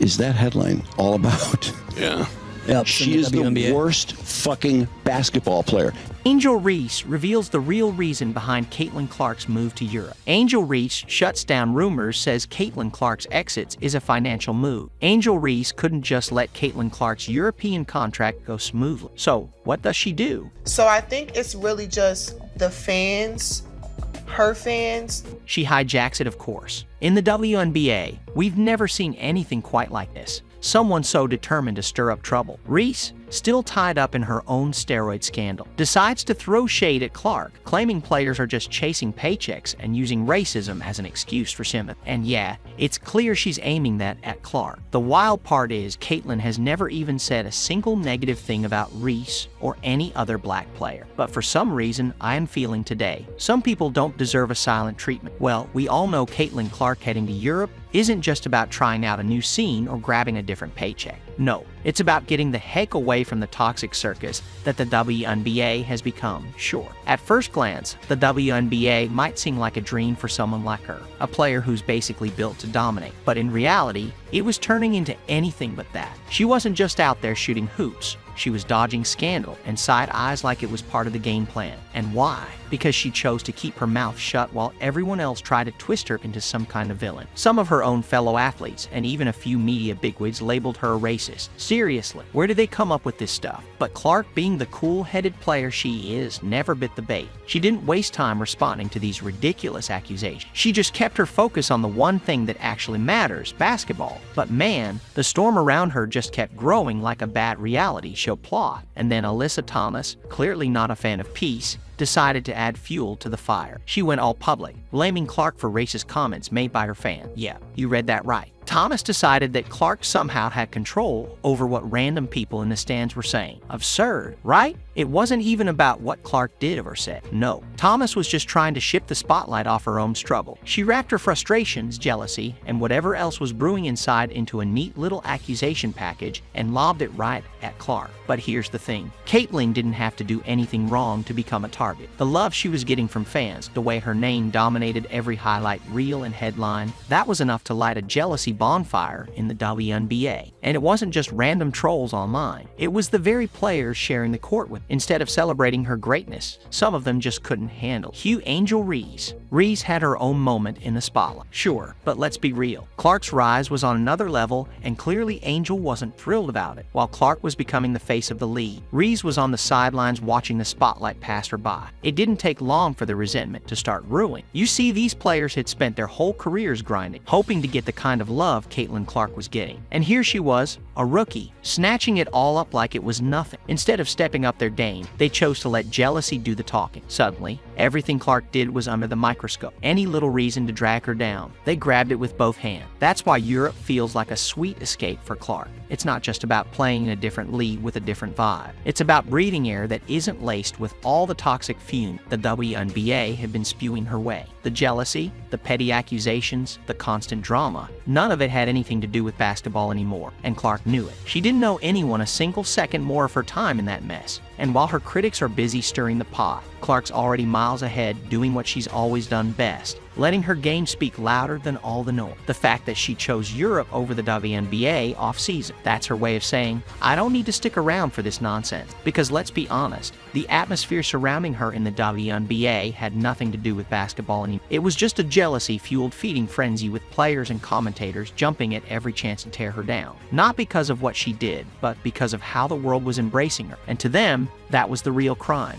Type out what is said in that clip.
is that headline all about? Yeah. Yep, She is the WNBA. worst fucking basketball player. Angel Reese reveals the real reason behind Caitlin Clark's move to Europe. Angel Reese shuts down rumors, says Caitlin Clark's exits is a financial move. Angel Reese couldn't just let Caitlin Clark's European contract go smoothly. So, what does she do? So I think it's really just the fans, her fans. She hijacks it, of course. In the WNBA, we've never seen anything quite like this. Someone so determined to stir up trouble. Reese, still tied up in her own steroid scandal, decides to throw shade at Clark, claiming players are just chasing paychecks and using racism as an excuse for sympathy. And yeah, it's clear she's aiming that at Clark. The wild part is Caitlin has never even said a single negative thing about Reese or any other black player. But for some reason, I am feeling today, some people don't deserve a silent treatment. Well, we all know Caitlin Clark heading to Europe isn't just about trying out a new scene or grabbing a different paycheck. No, it's about getting the heck away from the toxic circus that the WNBA has become. Sure, at first glance, the WNBA might seem like a dream for someone like her, a player who's basically built to dominate. But in reality, it was turning into anything but that. She wasn't just out there shooting hoops. She was dodging scandal and side eyes like it was part of the game plan. And why? Because she chose to keep her mouth shut while everyone else tried to twist her into some kind of villain. Some of her own fellow athletes and even a few media bigwigs labeled her a racist. Seriously, where did they come up with this stuff? But Clark, being the cool-headed player she is, never bit the bait. She didn't waste time responding to these ridiculous accusations. She just kept her focus on the one thing that actually matters, basketball. But man, the storm around her just kept growing like a bad reality show plot. And then Alyssa Thomas, clearly not a fan of peace, decided to add fuel to the fire. She went all public, blaming Clark for racist comments made by her fan. Yeah, you read that right. Thomas decided that Clark somehow had control over what random people in the stands were saying. Absurd, right? It wasn't even about what Clark did or said. No, Thomas was just trying to shift the spotlight off her own struggle. She wrapped her frustrations, jealousy, and whatever else was brewing inside into a neat little accusation package and lobbed it right at Clark. But here's the thing. Caitlin didn't have to do anything wrong to become a target. The love she was getting from fans, the way her name dominated every highlight reel and headline, that was enough to light a jealousy bonfire in the WNBA. And it wasn't just random trolls online. It was the very players sharing the court with. Instead of celebrating her greatness, some of them just couldn't handle. Hugh Angel Reese. Reese had her own moment in the spotlight. Sure, but let's be real. Clark's rise was on another level, and clearly Angel wasn't thrilled about it. While Clark was becoming the face of the league, Reese was on the sidelines watching the spotlight pass her by. It didn't take long for the resentment to start brewing. You see, these players had spent their whole careers grinding, hoping to get the kind of love Caitlin Clark was getting. And here she was, a rookie, snatching it all up like it was nothing. Instead of stepping up their game, they chose to let jealousy do the talking. Suddenly, everything Clark did was under the microscope. Any little reason to drag her down, they grabbed it with both hands. That's why Europe feels like a sweet escape for Clark. It's not just about playing in a different league with a different vibe. It's about breathing air that isn't laced with all the toxic fume the WNBA had been spewing her way. The jealousy, the petty accusations, the constant drama, none of it had anything to do with basketball anymore, and Clark knew it. She didn't owe anyone a single second more of her time in that mess. And while her critics are busy stirring the pot, Clark's already miles ahead doing what she's always done best, letting her game speak louder than all the noise. The fact that she chose Europe over the WNBA off-season, that's her way of saying, I don't need to stick around for this nonsense. Because let's be honest, the atmosphere surrounding her in the WNBA had nothing to do with basketball anymore. It was just a jealousy-fueled feeding frenzy with players and commentators jumping at every chance to tear her down. Not because of what she did, but because of how the world was embracing her. And to them, that was the real crime.